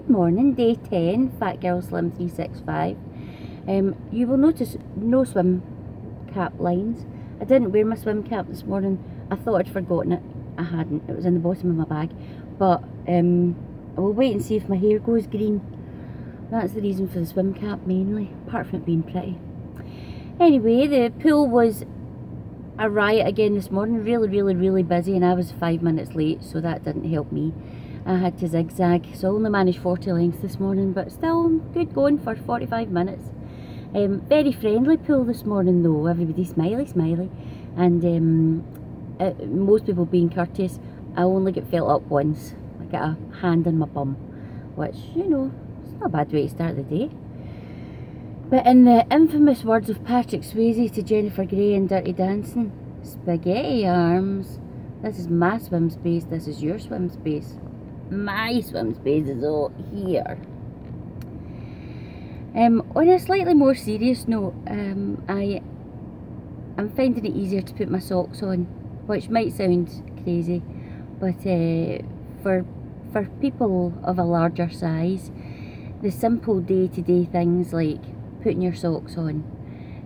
Good morning, day 10, Fat Girl Slim 365. You will notice no swim cap lines. I didn't wear my swim cap this morning. I thought I'd forgotten it. I hadn't. It was in the bottom of my bag. But I will wait and see if my hair goes green. That's the reason for the swim cap mainly, apart from it being pretty. Anyway, the pool was a riot again this morning. Really busy, and I was 5 minutes late, so that didn't help me. I had to zigzag, so I only managed 40 lengths this morning, but still good going for 45 minutes. Very friendly pool this morning though, everybody smiley, and most people being courteous. I only get felt up once. I got a hand on my bum, which, you know, it's not a bad way to start the day. But in the infamous words of Patrick Swayze to Jennifer Grey in Dirty Dancing, spaghetti arms. This is my swim space, this is your swim space. My swim space is all here. On a slightly more serious note, I'm finding it easier to put my socks on, which might sound crazy, but for people of a larger size, the simple day-to-day things like putting your socks on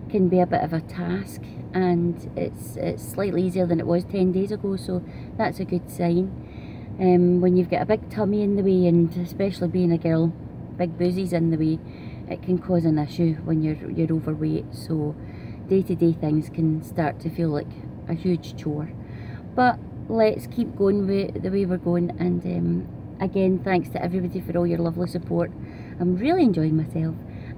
can be a bit of a task, and it's slightly easier than it was 10 days ago, so that's a good sign. When you've got a big tummy in the way, and especially being a girl, big boozies in the way, it can cause an issue when you're overweight, so day-to-day things can start to feel like a huge chore. But let's keep going with the way we're going, and again, thanks to everybody for all your lovely support. I'm really enjoying myself,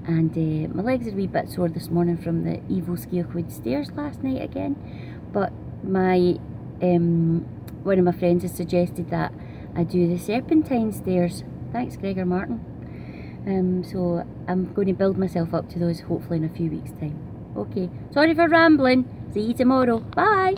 and my legs are a wee bit sore this morning from the Evo Skeelquid stairs last night again, but my one of my friends has suggested that I do the serpentine stairs. Thanks, Gregor Martin. So I'm going to build myself up to those hopefully in a few weeks' time. Okay, sorry for rambling. See you tomorrow. Bye.